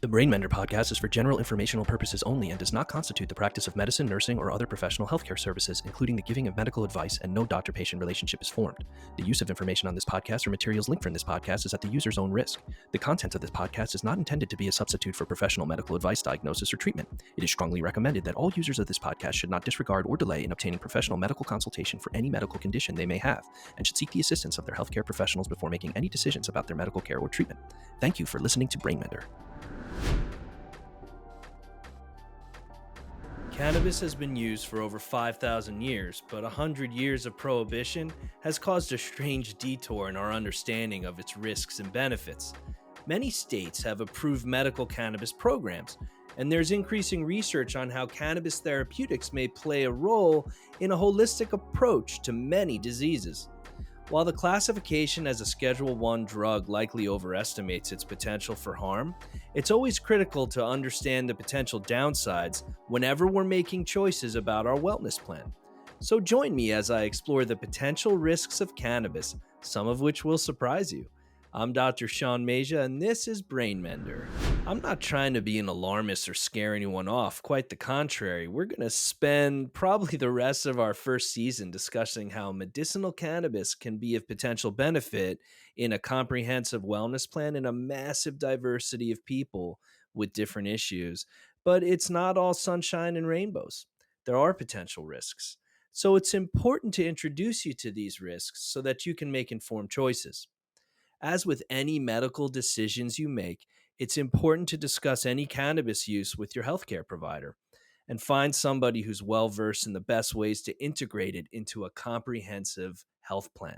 The BrainMender podcast is for general informational purposes only and does not constitute the practice of medicine, nursing, or other professional healthcare services, including the giving of medical advice, and no doctor-patient relationship is formed. The use of information on this podcast or materials linked from this podcast is at the user's own risk. The content of this podcast is not intended to be a substitute for professional medical advice, diagnosis, or treatment. It is strongly recommended that all users of this podcast should not disregard or delay in obtaining professional medical consultation for any medical condition they may have, and should seek the assistance of their healthcare professionals before making any decisions about their medical care or treatment. Thank you for listening to BrainMender. Cannabis has been used for over 5,000 years, but 100 years of prohibition has caused a strange detour in our understanding of its risks and benefits. Many states have approved medical cannabis programs, and there's increasing research on how cannabis therapeutics may play a role in a holistic approach to many diseases. While the classification as a Schedule I drug likely overestimates its potential for harm, it's always critical to understand the potential downsides whenever we're making choices about our wellness plan. So join me as I explore the potential risks of cannabis, some of which will surprise you. I'm Dr. Shawn Masia, and this is BrainMender. I'm not trying to be an alarmist or scare anyone off. Quite the contrary. We're going to spend probably the rest of our first season discussing how medicinal cannabis can be of potential benefit in a comprehensive wellness plan in a massive diversity of people with different issues. But it's not all sunshine and rainbows. There are potential risks. So it's important to introduce you to these risks so that you can make informed choices. As with any medical decisions you make, it's important to discuss any cannabis use with your healthcare provider and find somebody who's well versed in the best ways to integrate it into a comprehensive health plan.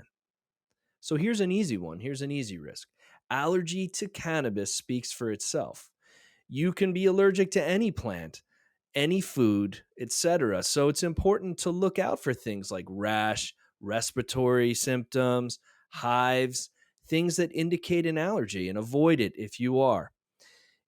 So here's an easy one. Here's an easy risk. Allergy to cannabis speaks for itself. You can be allergic to any plant, any food, etc. So it's important to look out for things like rash, respiratory symptoms, hives, things that indicate an allergy, and avoid it if you are.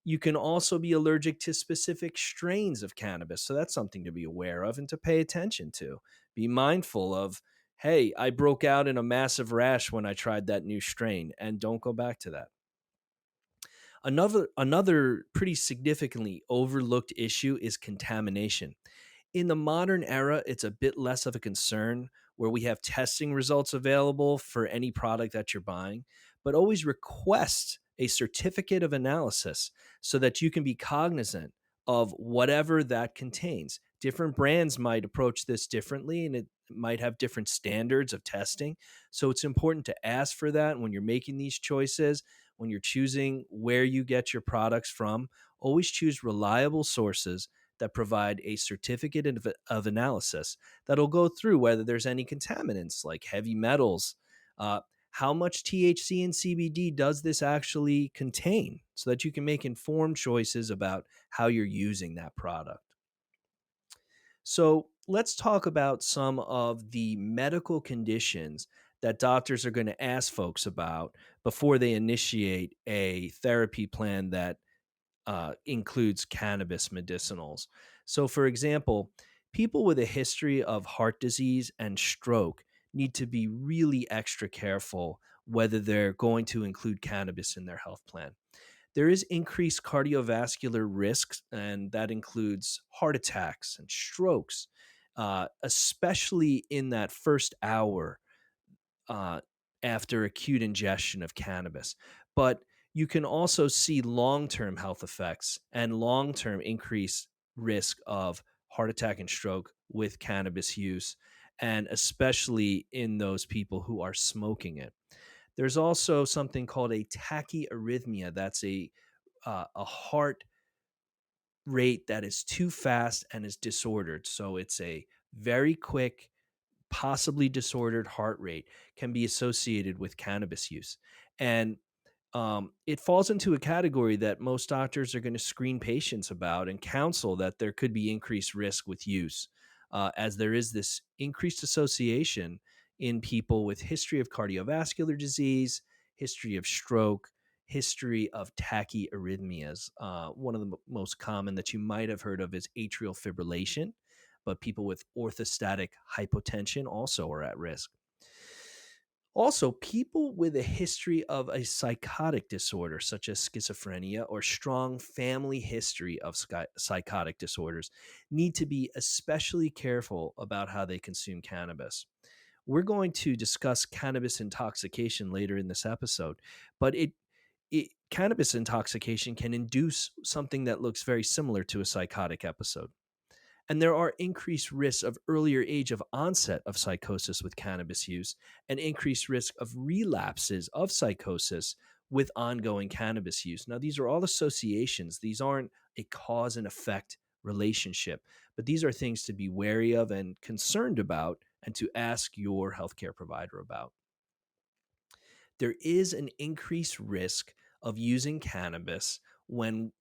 You can also be allergic to specific strains of cannabis, so that's something to be aware of and to pay attention to. Be mindful of, hey, I broke out in a massive rash when I tried that new strain, and don't go back to that. Another pretty significantly overlooked issue is contamination. In the modern era, it's a bit less of a concern where we have testing results available for any product that you're buying, but always request a certificate of analysis so that you can be cognizant of whatever that contains. Different brands might approach this differently, and it might have different standards of testing. So it's important to ask for that when you're making these choices, when you're choosing where you get your products from. Always choose reliable sources that provide a certificate of analysis that'll go through whether there's any contaminants like heavy metals, how much THC and CBD does this actually contain, so that you can make informed choices about how you're using that product. So let's talk about some of the medical conditions that doctors are going to ask folks about before they initiate a therapy plan that includes cannabis medicinals. So, for example, people with a history of heart disease and stroke need to be really extra careful whether they're going to include cannabis in their health plan. There is increased cardiovascular risks, and that includes heart attacks and strokes, especially in that first hour uh, after acute ingestion of cannabis. But you can also see long-term health effects and long-term increased risk of heart attack and stroke with cannabis use, and especially in those people who are smoking it. There's also something called a tachyarrhythmia. That's a heart rate that is too fast and is disordered. So it's a very quick, possibly disordered heart rate can be associated with cannabis use. And it falls into a category that most doctors are going to screen patients about and counsel that there could be increased risk with use, as there is this increased association in people with history of cardiovascular disease, history of stroke, history of tachyarrhythmias. One of the most common that you might have heard of is atrial fibrillation, but people with orthostatic hypotension also are at risk. Also, people with a history of a psychotic disorder, such as schizophrenia, or strong family history of psychotic disorders, need to be especially careful about how they consume cannabis. We're going to discuss cannabis intoxication later in this episode, but cannabis intoxication can induce something that looks very similar to a psychotic episode. And there are increased risks of earlier age of onset of psychosis with cannabis use and increased risk of relapses of psychosis with ongoing cannabis use. Now, these are all associations. These aren't a cause and effect relationship, but these are things to be wary of and concerned about and to ask your healthcare provider about. There is an increased risk of using cannabis when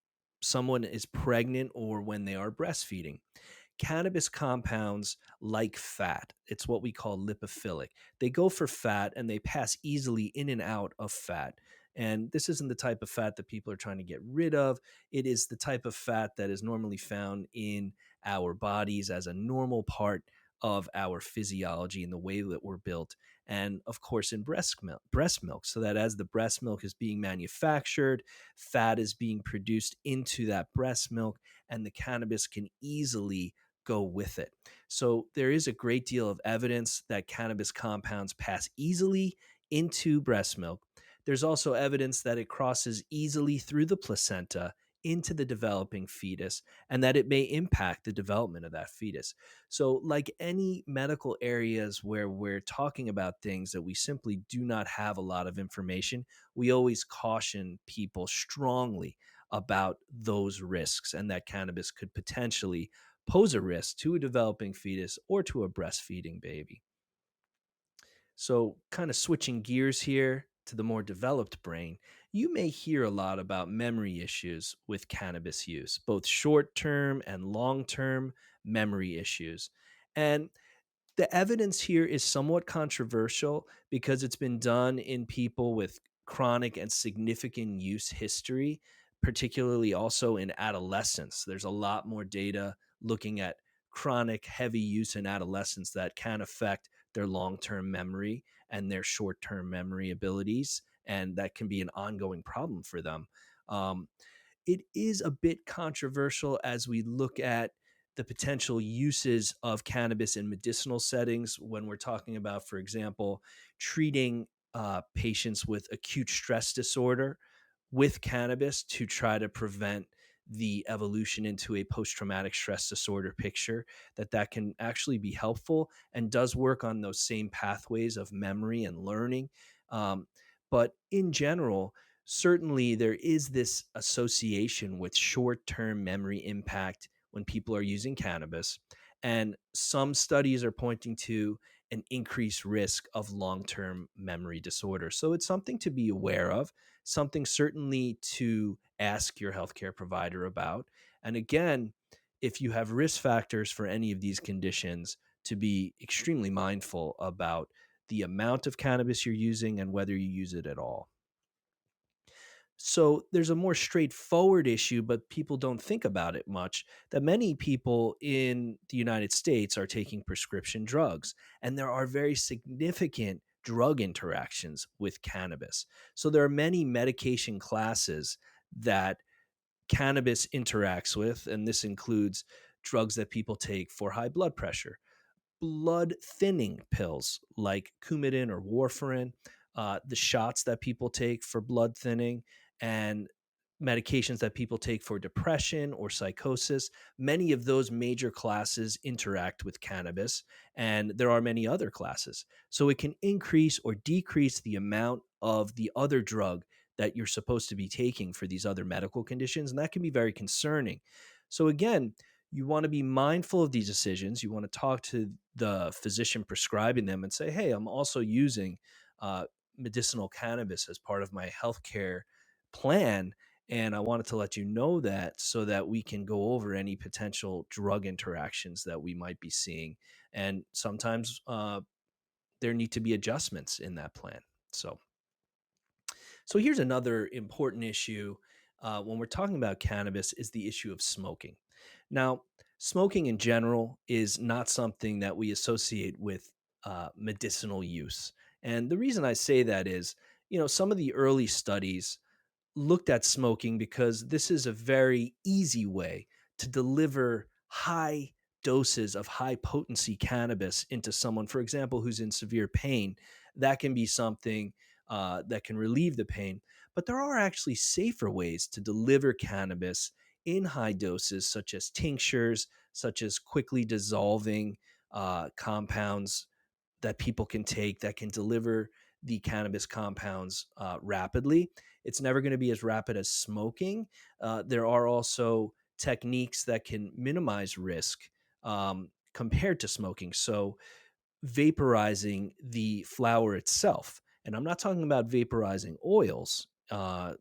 someone is pregnant or when they are breastfeeding. Cannabis compounds like fat. It's what we call lipophilic. They go for fat and they pass easily in and out of fat. And this isn't the type of fat that people are trying to get rid of. It is the type of fat that is normally found in our bodies as a normal part of our physiology and the way that we're built. And of course, in breast milk, so that as the breast milk is being manufactured, fat is being produced into that breast milk, and the cannabis can easily go with it. So there is a great deal of evidence that cannabis compounds pass easily into breast milk. There's also evidence that it crosses easily through the placenta into the developing fetus and that it may impact the development of that fetus. So, like any medical areas where we're talking about things that we simply do not have a lot of information, we always caution people strongly about those risks and that cannabis could potentially pose a risk to a developing fetus or to a breastfeeding baby. So, kind of switching gears here to the more developed brain, you may hear a lot about memory issues with cannabis use, both short term and long term memory issues. And the evidence here is somewhat controversial because it's been done in people with chronic and significant use history, particularly also in adolescence. There's a lot more data looking at chronic heavy use in adolescence that can affect their long-term memory and their short-term memory abilities, and that can be an ongoing problem for them. Um, it is a bit controversial as we look at the potential uses of cannabis in medicinal settings when we're talking about, for example, treating patients with acute stress disorder with cannabis to try to prevent the evolution into a post-traumatic stress disorder picture, that can actually be helpful and does work on those same pathways of memory and learning. Um, but in general, certainly there is this association with short-term memory impact when people are using cannabis, and some studies are pointing to an increased risk of long-term memory disorder. So it's something to be aware of, something certainly to ask your healthcare provider about. And again, if you have risk factors for any of these conditions, to be extremely mindful about the amount of cannabis you're using and whether you use it at all. So there's a more straightforward issue, but people don't think about it much, that many people in the United States are taking prescription drugs, and there are very significant drug interactions with cannabis. So there are many medication classes that cannabis interacts with, and this includes drugs that people take for high blood pressure, blood thinning pills like Coumadin or warfarin, the shots that people take for blood thinning, and medications that people take for depression or psychosis. Many of those major classes interact with cannabis, and there are many other classes. So it can increase or decrease the amount of the other drug that you're supposed to be taking for these other medical conditions, and that can be very concerning. So, again, you want to be mindful of these decisions. You want to talk to the physician prescribing them and say, hey, I'm also using uh, medicinal cannabis as part of my healthcare plan. And I wanted to let you know that so that we can go over any potential drug interactions that we might be seeing. And sometimes there need to be adjustments in that plan. So here's another important issue when we're talking about cannabis is the issue of smoking. Now, smoking in general is not something that we associate with medicinal use. And the reason I say that is, some of the early studies looked at smoking because this is a very easy way to deliver high doses of high potency cannabis into someone, for example, who's in severe pain. That can be something that can relieve the pain. But there are actually safer ways to deliver cannabis in high doses, such as tinctures, such as quickly dissolving compounds that people can take that can deliver the cannabis compounds rapidly. It's never going to be as rapid as smoking. There are also techniques that can minimize risk compared to smoking. So, vaporizing the flower itself. And I'm not talking about vaporizing oils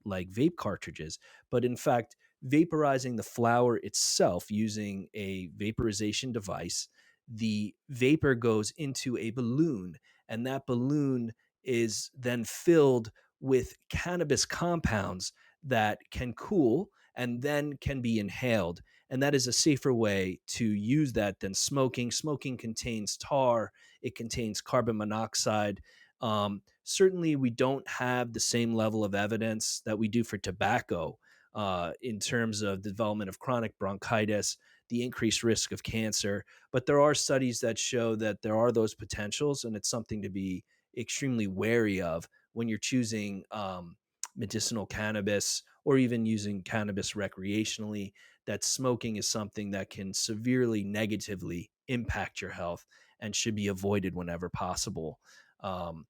like vape cartridges, but in fact, vaporizing the flower itself using a vaporization device. The vapor goes into a balloon, and that balloon is then filled with cannabis compounds that can cool and then can be inhaled. And that is a safer way to use that than smoking. Smoking contains tar, it contains carbon monoxide. Certainly, we don't have the same level of evidence that we do for tobacco in terms of the development of chronic bronchitis, the increased risk of cancer. But there are studies that show that there are those potentials, and it's something to be extremely wary of when you're choosing medicinal cannabis or even using cannabis recreationally. That smoking is something that can severely negatively impact your health and should be avoided whenever possible. Um,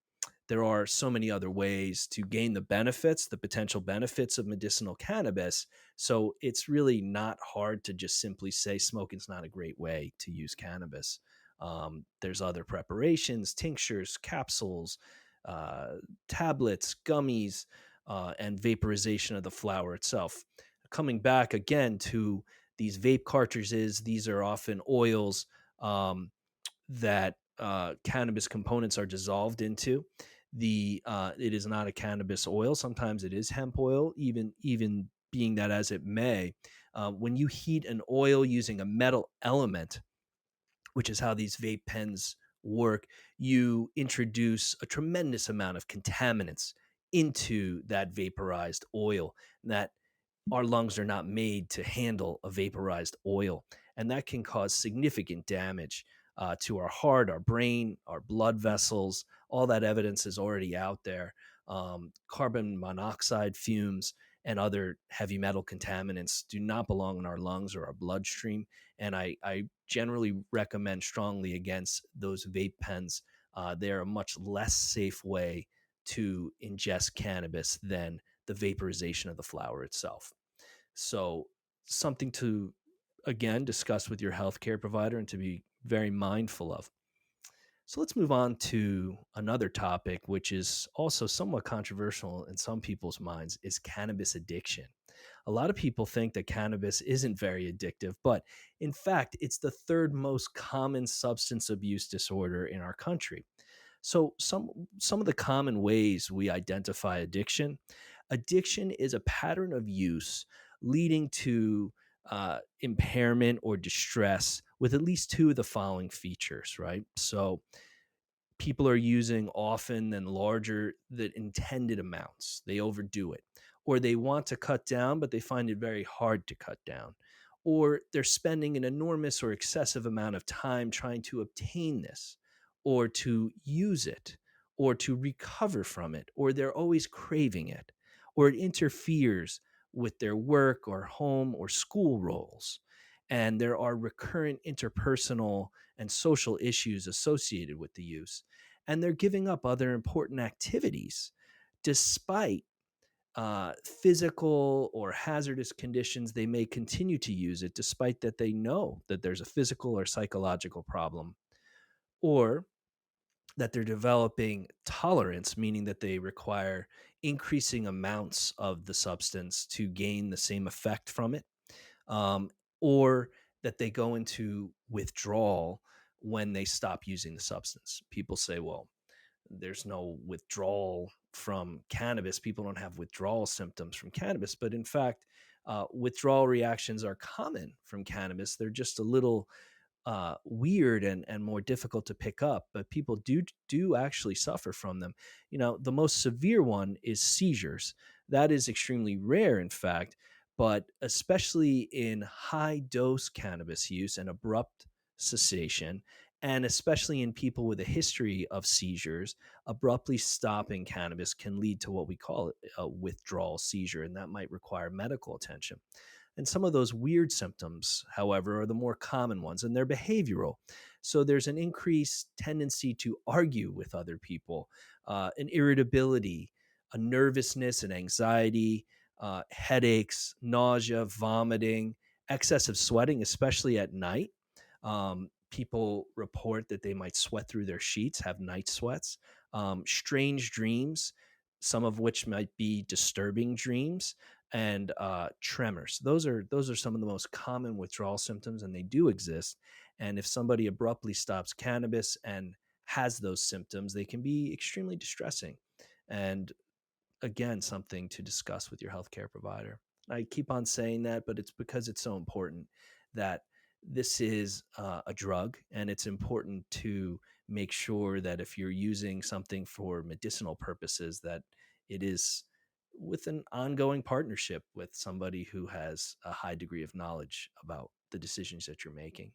there are so many other ways to gain the benefits, the potential benefits of medicinal cannabis. So it's really not hard to just simply say smoking's not a great way to use cannabis. There's other preparations, tinctures, capsules, uh, tablets, gummies, and vaporization of the flower itself. Coming back again to these vape cartridges, these are often oils that cannabis components are dissolved into. It is not a cannabis oil. Sometimes it is hemp oil, even being that as it may. When you heat an oil using a metal element, which is how these vape pens work, you introduce a tremendous amount of contaminants into that vaporized oil. That our lungs are not made to handle a vaporized oil, and that can cause significant damage to our heart, our brain, our blood vessels. All that evidence is already out there. Carbon monoxide fumes and other heavy metal contaminants do not belong in our lungs or our bloodstream. And I generally recommend strongly against those vape pens. They're a much less safe way to ingest cannabis than the vaporization of the flower itself. So, something to, again, discuss with your healthcare provider and to be very mindful of. So, let's move on to another topic, which is also somewhat controversial in some people's minds, is cannabis addiction. A lot of people think that cannabis isn't very addictive, but in fact, it's the third most common substance abuse disorder in our country. So some of the common ways we identify addiction is a pattern of use leading to impairment or distress with at least two of the following features, right? So people are using often than larger than intended amounts. They overdo it. Or they want to cut down, but they find it very hard to cut down. Or they're spending an enormous or excessive amount of time trying to obtain this, or to use it, or to recover from it, or they're always craving it, or it interferes with their work or home or school roles. And there are recurrent interpersonal and social issues associated with the use. And they're giving up other important activities despite physical or hazardous conditions. They may continue to use it despite that they know that there's a physical or psychological problem, or that they're developing tolerance, meaning that they require increasing amounts of the substance to gain the same effect from it, um, or that they go into withdrawal when they stop using the substance. People say, well, there's no withdrawal from cannabis. People don't have withdrawal symptoms from cannabis. But in fact, withdrawal reactions are common from cannabis. They're just a little weird and more difficult to pick up, but people do actually suffer from them. The most severe one is seizures. That is extremely rare, in fact, but especially in high dose cannabis use and abrupt cessation, and especially in people with a history of seizures, abruptly stopping cannabis can lead to what we call a withdrawal seizure, and that might require medical attention. And some of those weird symptoms, however, are the more common ones, and they're behavioral. So there's an increased tendency to argue with other people, an irritability, a nervousness and anxiety, headaches, nausea, vomiting, excessive sweating, especially at night. People report that they might sweat through their sheets, have night sweats, strange dreams, some of which might be disturbing dreams, and tremors. Those are some of the most common withdrawal symptoms, and they do exist. And if somebody abruptly stops cannabis and has those symptoms, they can be extremely distressing. And again, something to discuss with your healthcare provider. I keep on saying that, but it's because it's so important that this is a drug, and it's important to make sure that if you're using something for medicinal purposes, that it is with an ongoing partnership with somebody who has a high degree of knowledge about the decisions that you're making.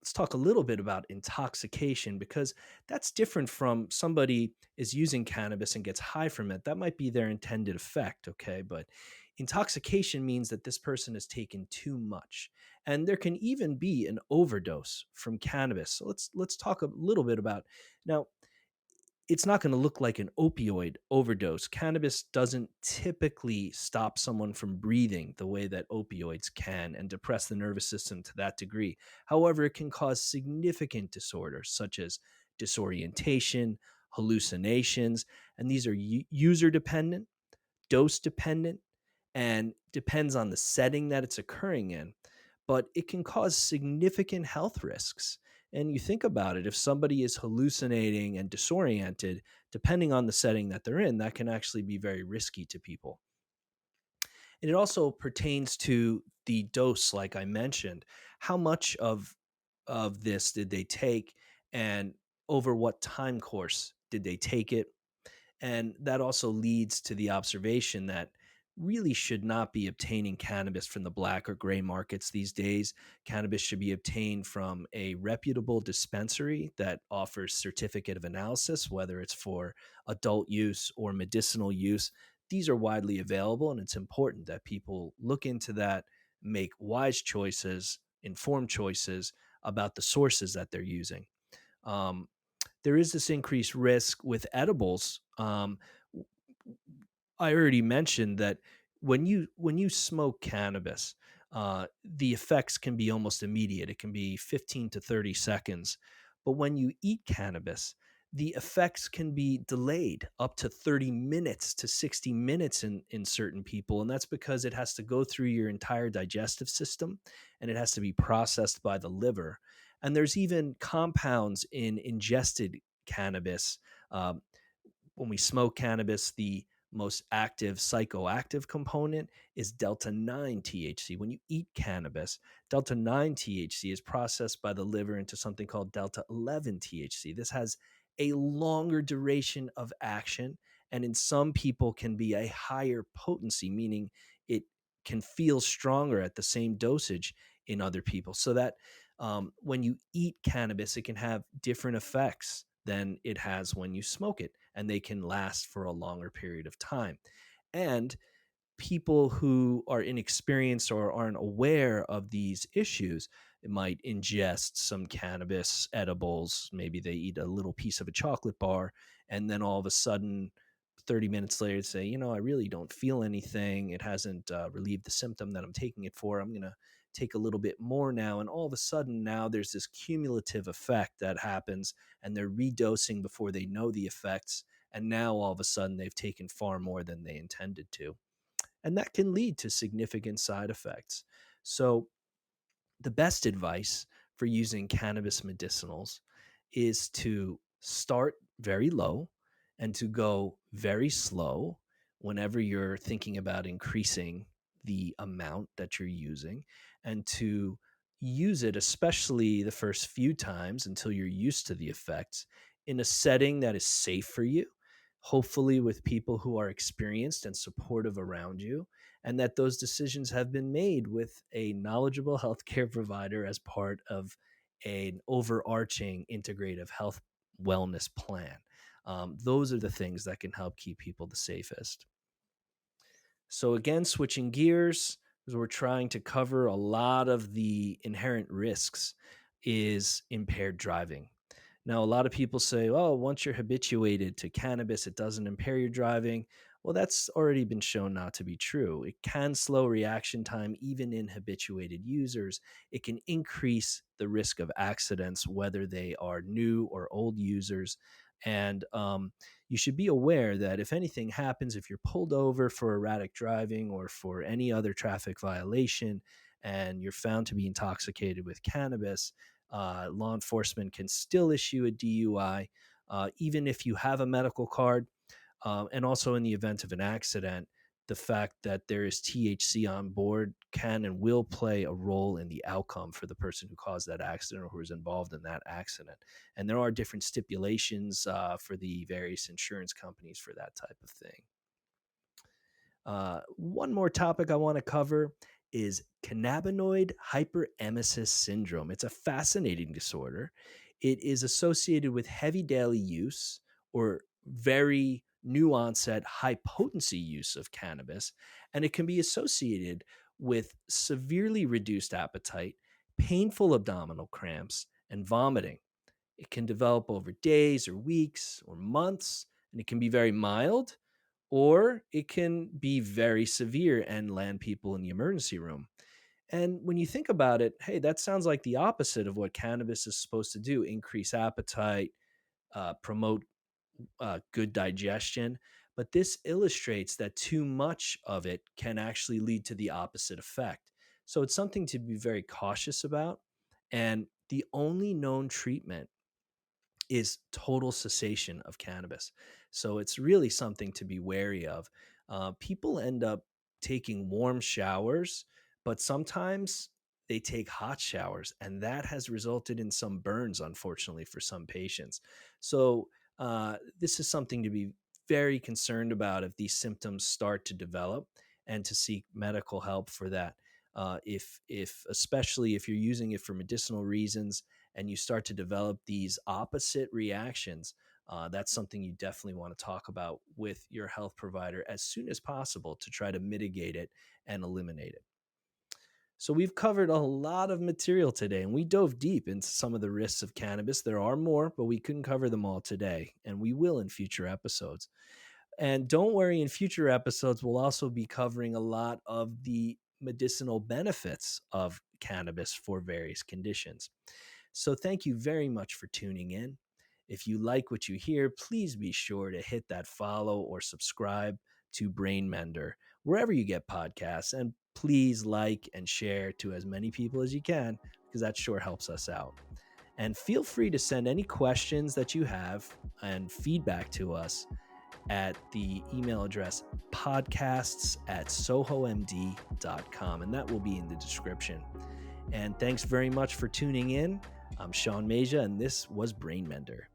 Let's talk a little bit about intoxication, because that's different from somebody is using cannabis and gets high from it. That might be their intended effect, okay? But intoxication means that this person has taken too much. And there can even be an overdose from cannabis. So let's talk a little bit about now. It's not going to look like an opioid overdose. Cannabis doesn't typically stop someone from breathing the way that opioids can and depress the nervous system to that degree. However, it can cause significant disorders such as disorientation, hallucinations, and these are user dependent, dose dependent, and depends on the setting that it's occurring in. But it can cause significant health risks. And you think about it, if somebody is hallucinating and disoriented, depending on the setting that they're in, that can actually be very risky to people. And it also pertains to the dose, like I mentioned. How much of this did they take, and over what time course did they take it? And that also leads to the observation that really should not be obtaining cannabis from the black or gray markets these days. Cannabis should be obtained from a reputable dispensary that offers certificate of analysis, whether it's for adult use or medicinal use. These are widely available, and it's important that people look into that, make wise choices, informed choices about the sources that they're using. Um, there is this increased risk with edibles. I already mentioned that when you smoke cannabis, the effects can be almost immediate. It can be 15 to 30 seconds. But when you eat cannabis, the effects can be delayed up to 30 minutes to 60 minutes in certain people. And that's because it has to go through your entire digestive system, and it has to be processed by the liver. And there's even compounds in ingested cannabis. Um, when we smoke cannabis, the most active psychoactive component is delta 9 THC. When you eat cannabis, delta 9 THC is processed by the liver into something called delta 11 THC. This has a longer duration of action, and in some people can be a higher potency, meaning it can feel stronger at the same dosage in other people. So that when you eat cannabis, it can have different effects than it has when you smoke it, and they can last for a longer period of time. And people who are inexperienced or aren't aware of these issues might ingest some cannabis edibles. Maybe they eat a little piece of a chocolate bar, and then all of a sudden, 30 minutes later, say, I really don't feel anything. It hasn't relieved the symptom that I'm taking it for. I'm going to take a little bit more now. And all of a sudden, now there's this cumulative effect that happens, and they're redosing before they know the effects. And now all of a sudden, they've taken far more than they intended to, and that can lead to significant side effects. So, the best advice for using cannabis medicinals is to start very low and to go very slow whenever you're thinking about increasing the amount that you're using, and to use it, especially the first few times until you're used to the effects, in a setting that is safe for you, hopefully with people who are experienced and supportive around you, and that those decisions have been made with a knowledgeable healthcare provider as part of an overarching integrative health wellness plan. Those are the things that can help keep people the safest. So, again, switching gears, because we're trying to cover a lot of the inherent risks, is impaired driving. Now, a lot of people say, oh, once you're habituated to cannabis, it doesn't impair your driving. Well, that's already been shown not to be true. It can slow reaction time even in habituated users. It can increase the risk of accidents, whether they are new or old users. And you should be aware that if anything happens, if you're pulled over for erratic driving or for any other traffic violation, and you're found to be intoxicated with cannabis, law enforcement can still issue a DUI, even if you have a medical card. And also, in the event of an accident, the fact that there is THC on board can and will play a role in the outcome for the person who caused that accident or who was involved in that accident. And there are different stipulations for the various insurance companies for that type of thing. One more topic I want to cover is cannabinoid hyperemesis syndrome. It's a fascinating disorder. It is associated with heavy daily use or very new onset, high potency use of cannabis, and it can be associated with severely reduced appetite, painful abdominal cramps, and vomiting. It can develop over days or weeks or months, and it can be very mild, or it can be very severe and land people in the emergency room. And when you think about it, hey, that sounds like the opposite of what cannabis is supposed to do: increase appetite, promote good digestion. But this illustrates that too much of it can actually lead to the opposite effect. So it's something to be very cautious about. And the only known treatment is total cessation of cannabis. So it's really something to be wary of. People end up taking warm showers, but sometimes they take hot showers, and that has resulted in some burns, unfortunately, for some patients. So this is something to be very concerned about if these symptoms start to develop, and to seek medical help for that. If especially if you're using it for medicinal reasons and you start to develop these opposite reactions, that's something you definitely want to talk about with your health provider as soon as possible to try to mitigate it and eliminate it. So, we've covered a lot of material today, and we dove deep into some of the risks of cannabis. There are more, but we couldn't cover them all today, and we will in future episodes. And don't worry, in future episodes, we'll also be covering a lot of the medicinal benefits of cannabis for various conditions. So thank you very much for tuning in. If you like what you hear, please be sure to hit that follow or subscribe to BrainMender wherever you get podcasts. And please like and share to as many people as you can, because that sure helps us out. And feel free to send any questions that you have and feedback to us at the email address podcasts@sohomd.com, and that will be in the description. And thanks very much for tuning in. I'm Shawn Masia, and this was BrainMender.